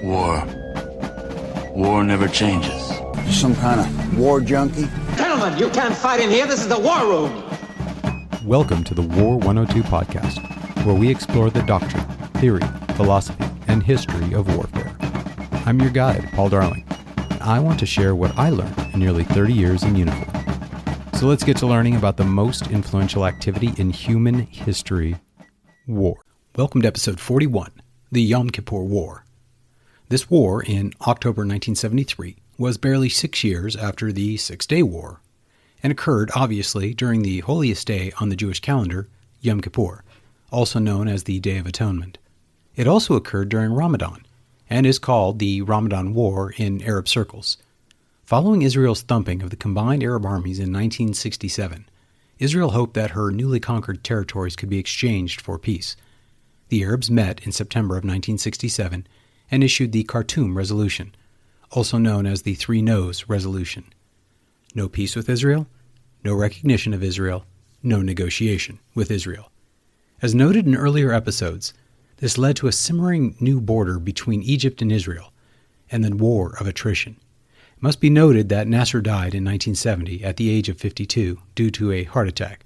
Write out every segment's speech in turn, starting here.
War. War never changes. Some kind of war junkie? Gentlemen, you can't fight in here. This is the war room. Welcome to the War 102 podcast, where we explore the doctrine, theory, philosophy, and history of warfare. I'm your guide, Paul Darling, and I want to share what I learned in nearly 30 years in uniform. So let's get to learning about the most influential activity in human history, war. Welcome to episode 41, the Yom Kippur War. This war, in October 1973, was barely 6 years after the Six-Day War, and occurred, obviously, during the holiest day on the Jewish calendar, Yom Kippur, also known as the Day of Atonement. It also occurred during Ramadan, and is called the Ramadan War in Arab circles. Following Israel's thumping of the combined Arab armies in 1967, Israel hoped that her newly conquered territories could be exchanged for peace. The Arabs met in September of 1967 and issued the Khartoum Resolution, also known as the Three No's Resolution. No peace with Israel, no recognition of Israel, no negotiation with Israel. As noted in earlier episodes, this led to a simmering new border between Egypt and Israel, and the war of attrition. It must be noted that Nasser died in 1970 at the age of 52 due to a heart attack.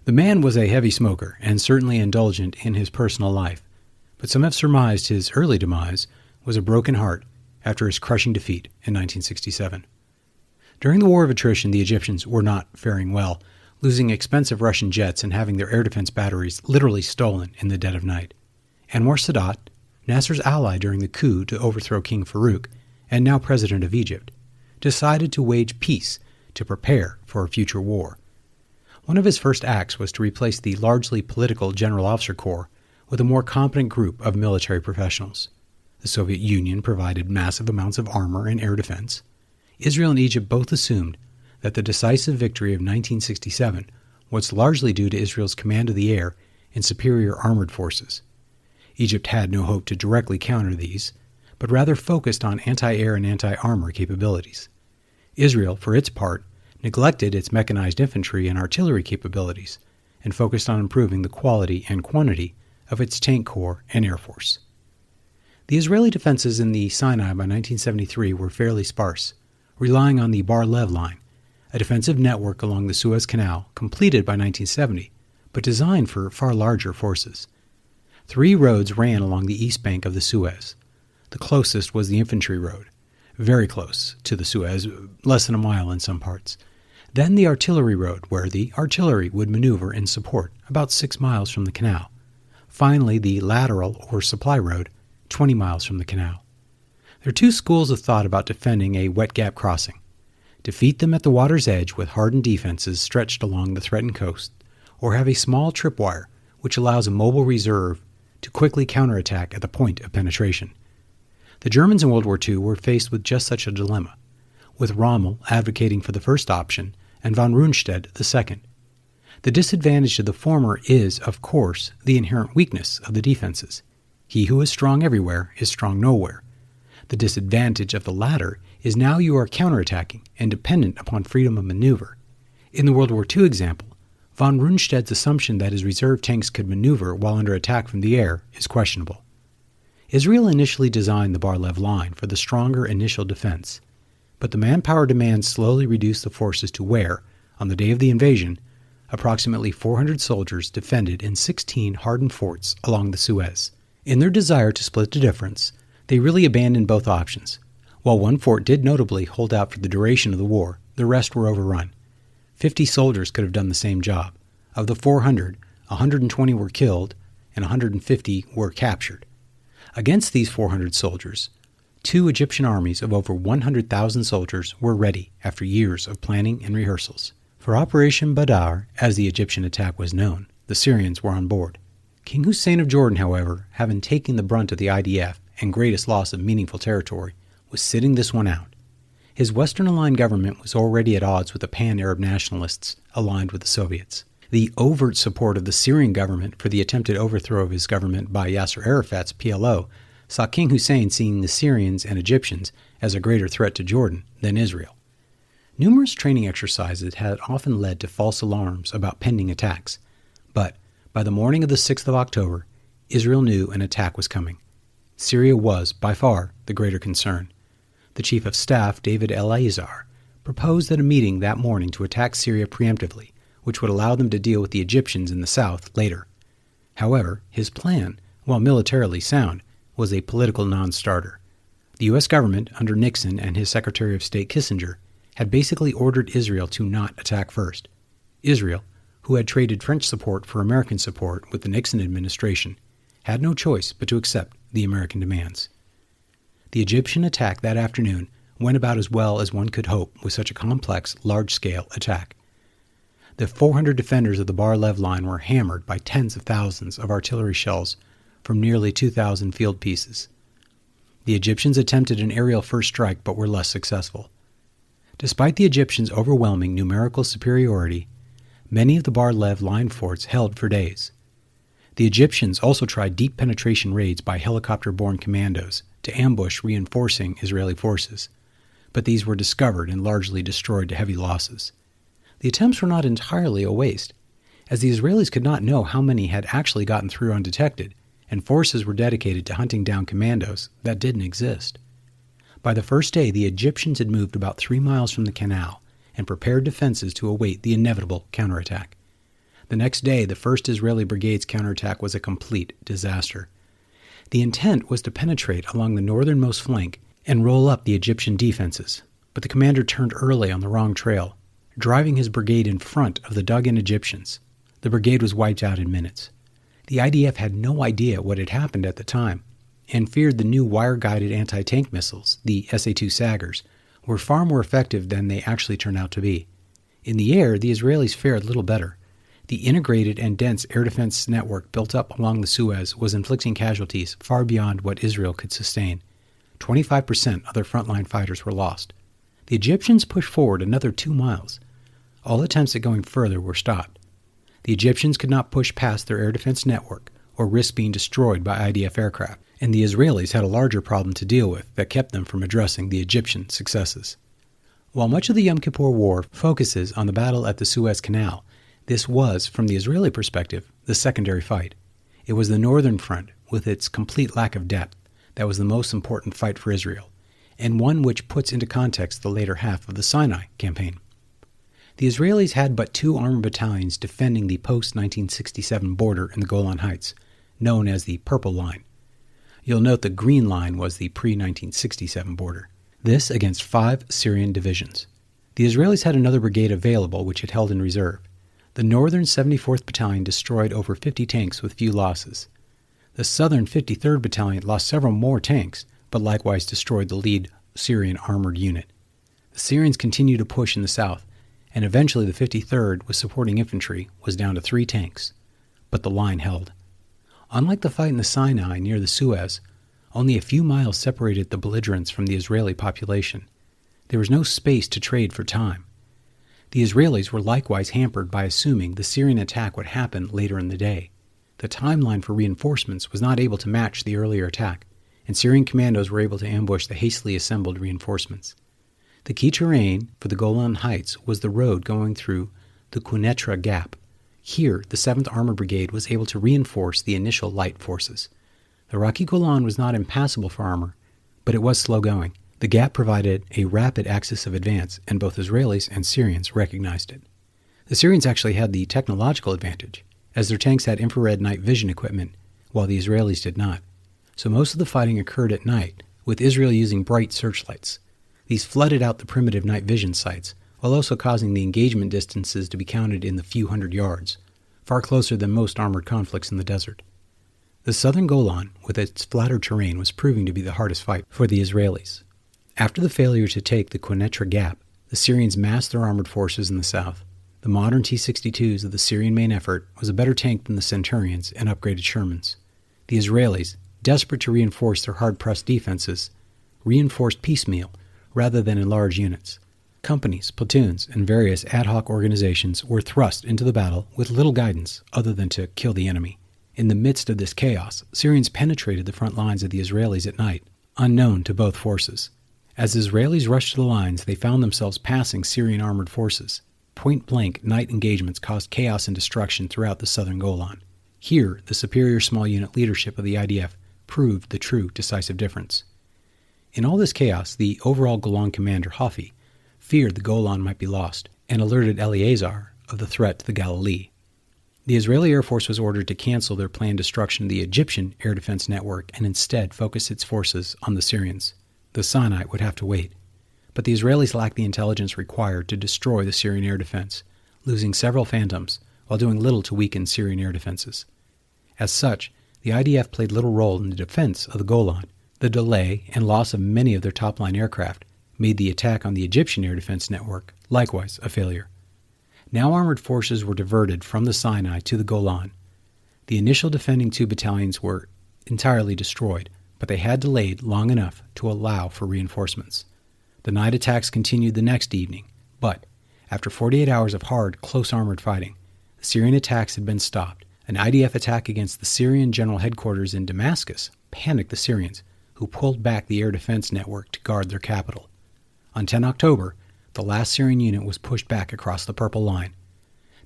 The man was a heavy smoker and certainly indulgent in his personal life, but some have surmised his early demise was a broken heart after his crushing defeat in 1967. During the War of Attrition, the Egyptians were not faring well, losing expensive Russian jets and having their air defense batteries literally stolen in the dead of night. Anwar Sadat, Nasser's ally during the coup to overthrow King Farouk, and now president of Egypt, decided to wage peace to prepare for a future war. One of his first acts was to replace the largely political General Officer Corps with a more competent group of military professionals. The Soviet Union provided massive amounts of armor and air defense. Israel and Egypt both assumed that the decisive victory of 1967 was largely due to Israel's command of the air and superior armored forces. Egypt had no hope to directly counter these, but rather focused on anti-air and anti-armor capabilities. Israel, for its part, neglected its mechanized infantry and artillery capabilities, and focused on improving the quality and quantity of its tank corps and air force. The Israeli defenses in the Sinai by 1973 were fairly sparse, relying on the Bar Lev line, a defensive network along the Suez Canal completed by 1970, but designed for far larger forces. 3 roads ran along the east bank of the Suez. The closest was the infantry road, very close to the Suez, less than a mile in some parts. Then the artillery road, where the artillery would maneuver in support about 6 miles from the canal. Finally, the lateral or supply road, 20 miles from the canal. There are 2 schools of thought about defending a wet gap crossing. Defeat them at the water's edge with hardened defenses stretched along the threatened coast, or have a small tripwire which allows a mobile reserve to quickly counterattack at the point of penetration. The Germans in World War II were faced with just such a dilemma, with Rommel advocating for the first option and von Rundstedt the second. The disadvantage to the former is, of course, the inherent weakness of the defenses. He who is strong everywhere is strong nowhere. The disadvantage of the latter is now you are counterattacking and dependent upon freedom of maneuver. In the World War II example, von Rundstedt's assumption that his reserve tanks could maneuver while under attack from the air is questionable. Israel initially designed the Bar Lev line for the stronger initial defense, but the manpower demands slowly reduced the forces to where, on the day of the invasion, approximately 400 soldiers defended in 16 hardened forts along the Suez. In their desire to split the difference, they really abandoned both options. While one fort did notably hold out for the duration of the war, the rest were overrun. 50 soldiers could have done the same job. Of the 400, 120 were killed and 150 were captured. Against these 400 soldiers, 2 Egyptian armies of over 100,000 soldiers were ready after years of planning and rehearsals. For Operation Badr, as the Egyptian attack was known, the Syrians were on board. King Hussein of Jordan, however, having taken the brunt of the IDF and greatest loss of meaningful territory, was sitting this one out. His Western-aligned government was already at odds with the pan-Arab nationalists aligned with the Soviets. The overt support of the Syrian government for the attempted overthrow of his government by Yasser Arafat's PLO saw King Hussein seeing the Syrians and Egyptians as a greater threat to Jordan than Israel. Numerous training exercises had often led to false alarms about pending attacks, but by the morning of the 6th of October, Israel knew an attack was coming. Syria was, by far, the greater concern. The Chief of Staff, David El-Azhar, proposed at a meeting that morning to attack Syria preemptively, which would allow them to deal with the Egyptians in the south later. However, his plan, while militarily sound, was a political non-starter. The U.S. government, under Nixon and his Secretary of State Kissinger, had basically ordered Israel to not attack first. Israel, who had traded French support for American support with the Nixon administration, had no choice but to accept the American demands. The Egyptian attack that afternoon went about as well as one could hope with such a complex, large-scale attack. The 400 defenders of the Bar-Lev line were hammered by tens of thousands of artillery shells from nearly 2,000 field pieces. The Egyptians attempted an aerial first strike but were less successful. Despite the Egyptians' overwhelming numerical superiority, many of the Bar-Lev line forts held for days. The Egyptians also tried deep penetration raids by helicopter-borne commandos to ambush reinforcing Israeli forces, but these were discovered and largely destroyed to heavy losses. The attempts were not entirely a waste, as the Israelis could not know how many had actually gotten through undetected, and forces were dedicated to hunting down commandos that didn't exist. By the first day, the Egyptians had moved about 3 miles from the canal and prepared defenses to await the inevitable counterattack. The next day, the 1st Israeli Brigade's counterattack was a complete disaster. The intent was to penetrate along the northernmost flank and roll up the Egyptian defenses, but the commander turned early on the wrong trail, driving his brigade in front of the dug-in Egyptians. The brigade was wiped out in minutes. The IDF had no idea what had happened at the time, and feared the new wire-guided anti-tank missiles, the SA-2 Saggers, were far more effective than they actually turned out to be. In the air, the Israelis fared little better. The integrated and dense air defense network built up along the Suez was inflicting casualties far beyond what Israel could sustain. 25% of their frontline fighters were lost. The Egyptians pushed forward another 2 miles. All attempts at going further were stopped. The Egyptians could not push past their air defense network or risk being destroyed by IDF aircraft, and the Israelis had a larger problem to deal with that kept them from addressing the Egyptian successes. While much of the Yom Kippur War focuses on the battle at the Suez Canal, this was, from the Israeli perspective, the secondary fight. It was the northern front, with its complete lack of depth, that was the most important fight for Israel, and one which puts into context the later half of the Sinai campaign. The Israelis had but 2 armored battalions defending the post-1967 border in the Golan Heights, known as the Purple Line. You'll note the Green Line was the pre-1967 border. This against 5 Syrian divisions. The Israelis had another brigade available which it held in reserve. The northern 74th Battalion destroyed over 50 tanks with few losses. The southern 53rd Battalion lost several more tanks, but likewise destroyed the lead Syrian armored unit. The Syrians continued to push in the south, and eventually the 53rd, with supporting infantry, was down to 3 tanks. But the line held. Unlike the fight in the Sinai near the Suez, only a few miles separated the belligerents from the Israeli population. There was no space to trade for time. The Israelis were likewise hampered by assuming the Syrian attack would happen later in the day. The timeline for reinforcements was not able to match the earlier attack, and Syrian commandos were able to ambush the hastily assembled reinforcements. The key terrain for the Golan Heights was the road going through the Quneitra Gap. Here, the 7th Armored Brigade was able to reinforce the initial light forces. The rocky Golan was not impassable for armor, but it was slow going. The gap provided a rapid axis of advance, and both Israelis and Syrians recognized it. The Syrians actually had the technological advantage, as their tanks had infrared night vision equipment, while the Israelis did not. So most of the fighting occurred at night, with Israel using bright searchlights. These flooded out the primitive night vision sites, while also causing the engagement distances to be counted in the few hundred yards, far closer than most armored conflicts in the desert. The southern Golan, with its flatter terrain, was proving to be the hardest fight for the Israelis. After the failure to take the Quneitra Gap, the Syrians massed their armored forces in the south. The modern T-62s of the Syrian main effort was a better tank than the Centurions and upgraded Shermans. The Israelis, desperate to reinforce their hard-pressed defenses, reinforced piecemeal rather than in large units. Companies, platoons, and various ad hoc organizations were thrust into the battle with little guidance other than to kill the enemy. In the midst of this chaos, Syrians penetrated the front lines of the Israelis at night, unknown to both forces. As the Israelis rushed to the lines, they found themselves passing Syrian armored forces. Point-blank night engagements caused chaos and destruction throughout the southern Golan. Here, the superior small unit leadership of the IDF proved the true decisive difference. In all this chaos, the overall Golan commander, Hafi, feared the Golan might be lost and alerted Eleazar of the threat to the Galilee. The Israeli Air Force was ordered to cancel their planned destruction of the Egyptian air defense network and instead focus its forces on the Syrians. The Sinai would have to wait. But the Israelis lacked the intelligence required to destroy the Syrian air defense, losing several Phantoms while doing little to weaken Syrian air defenses. As such, the IDF played little role in the defense of the Golan. The delay and loss of many of their top-line aircraft made the attack on the Egyptian air defense network likewise a failure. Now armored forces were diverted from the Sinai to the Golan. The initial defending 2 battalions were entirely destroyed, but they had delayed long enough to allow for reinforcements. The night attacks continued the next evening, but after 48 hours of hard, close armored fighting, the Syrian attacks had been stopped. An IDF attack against the Syrian general headquarters in Damascus panicked the Syrians, who pulled back the air defense network to guard their capital. On 10 October, the last Syrian unit was pushed back across the Purple Line.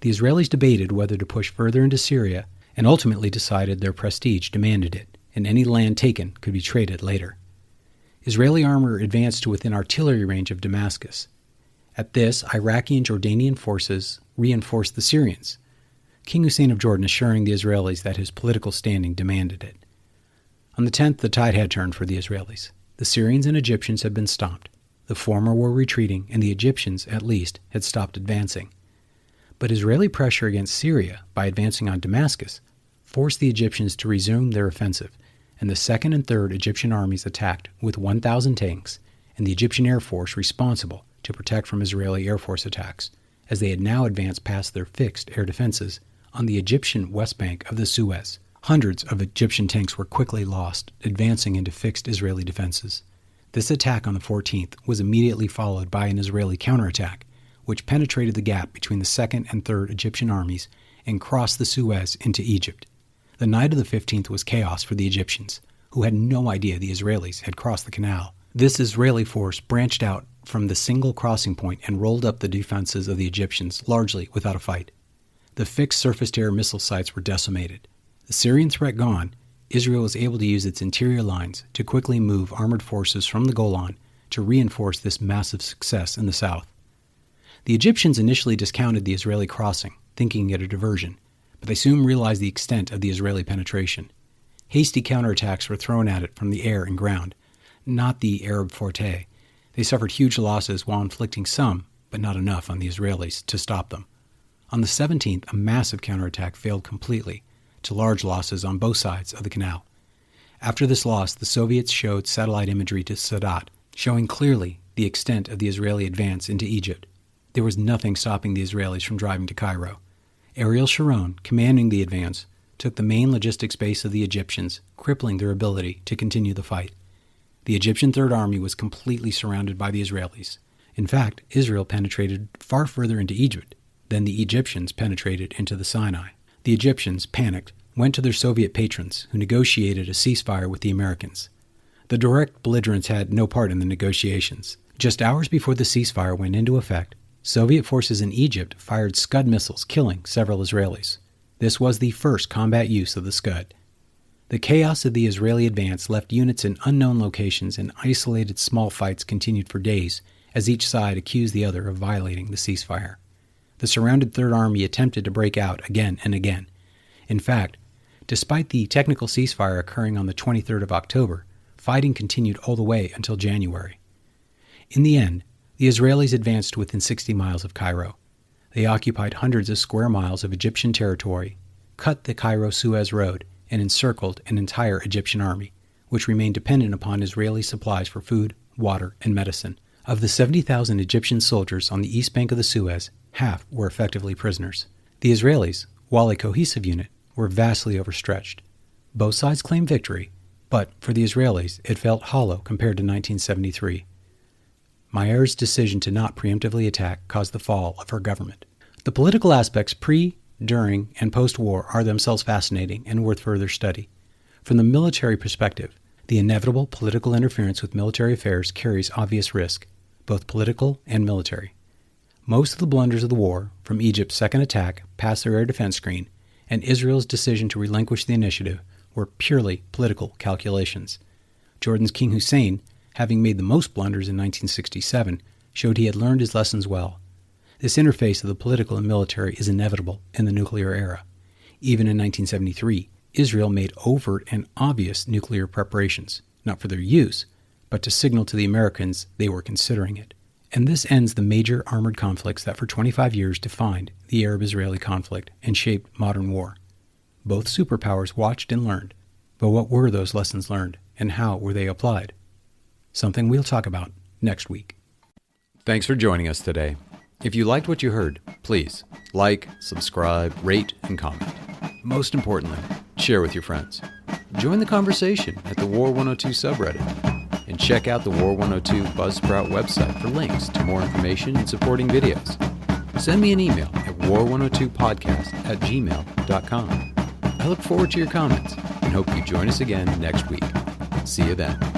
The Israelis debated whether to push further into Syria and ultimately decided their prestige demanded it, and any land taken could be traded later. Israeli armor advanced to within artillery range of Damascus. At this, Iraqi and Jordanian forces reinforced the Syrians, King Hussein of Jordan assuring the Israelis that his political standing demanded it. On the 10th, the tide had turned for the Israelis. The Syrians and Egyptians had been stopped. The former were retreating, and the Egyptians, at least, had stopped advancing. But Israeli pressure against Syria, by advancing on Damascus, forced the Egyptians to resume their offensive, and the 2nd and 3rd Egyptian armies attacked with 1,000 tanks, and the Egyptian Air Force responsible to protect from Israeli Air Force attacks, as they had now advanced past their fixed air defenses on the Egyptian west bank of the Suez. Hundreds of Egyptian tanks were quickly lost, advancing into fixed Israeli defenses. This attack on the 14th was immediately followed by an Israeli counterattack, which penetrated the gap between the 2nd and 3rd Egyptian armies and crossed the Suez into Egypt. The night of the 15th was chaos for the Egyptians, who had no idea the Israelis had crossed the canal. This Israeli force branched out from the single crossing point and rolled up the defenses of the Egyptians, largely without a fight. The fixed surface-to-air missile sites were decimated. The Syrian threat gone, Israel was able to use its interior lines to quickly move armored forces from the Golan to reinforce this massive success in the south. The Egyptians initially discounted the Israeli crossing, thinking it a diversion, but they soon realized the extent of the Israeli penetration. Hasty counterattacks were thrown at it from the air and ground, not the Arab forte. They suffered huge losses while inflicting some, but not enough, on the Israelis to stop them. On the 17th, a massive counterattack failed completely, to large losses on both sides of the canal. After this loss, the Soviets showed satellite imagery to Sadat, showing clearly the extent of the Israeli advance into Egypt. There was nothing stopping the Israelis from driving to Cairo. Ariel Sharon, commanding the advance, took the main logistics base of the Egyptians, crippling their ability to continue the fight. The Egyptian Third Army was completely surrounded by the Israelis. In fact, Israel penetrated far further into Egypt than the Egyptians penetrated into the Sinai. The Egyptians, panicked, went to their Soviet patrons, who negotiated a ceasefire with the Americans. The direct belligerents had no part in the negotiations. Just hours before the ceasefire went into effect, Soviet forces in Egypt fired Scud missiles, killing several Israelis. This was the first combat use of the Scud. The chaos of the Israeli advance left units in unknown locations, and isolated small fights continued for days as each side accused the other of violating the ceasefire. The surrounded Third Army attempted to break out again and again. In fact, despite the technical ceasefire occurring on the 23rd of October, fighting continued all the way until January. In the end, the Israelis advanced within 60 miles of Cairo. They occupied hundreds of square miles of Egyptian territory, cut the Cairo-Suez road, and encircled an entire Egyptian army, which remained dependent upon Israeli supplies for food, water, and medicine. Of the 70,000 Egyptian soldiers on the east bank of the Suez, half were effectively prisoners. The Israelis, while a cohesive unit, were vastly overstretched. Both sides claimed victory, but for the Israelis, it felt hollow compared to 1973. Mayer's decision to not preemptively attack caused the fall of her government. The political aspects pre, during, and post-war are themselves fascinating and worth further study. From the military perspective, the inevitable political interference with military affairs carries obvious risk, both political and military. Most of the blunders of the war, from Egypt's second attack past their air defense screen, and Israel's decision to relinquish the initiative, were purely political calculations. Jordan's King Hussein, having made the most blunders in 1967, showed he had learned his lessons well. This interface of the political and military is inevitable in the nuclear era. Even in 1973, Israel made overt and obvious nuclear preparations, not for their use, but to signal to the Americans they were considering it. And this ends the major armored conflicts that for 25 years defined the Arab-Israeli conflict and shaped modern war. Both superpowers watched and learned, but what were those lessons learned, and how were they applied? Something we'll talk about next week. Thanks for joining us today. If you liked what you heard, please like, subscribe, rate, and comment. Most importantly, share with your friends. Join the conversation at the War 102 subreddit, and check out the War 102 Buzzsprout website for links to more information and supporting videos. Send me an email at war102podcast@gmail.com. I look forward to your comments and hope you join us again next week. See you then.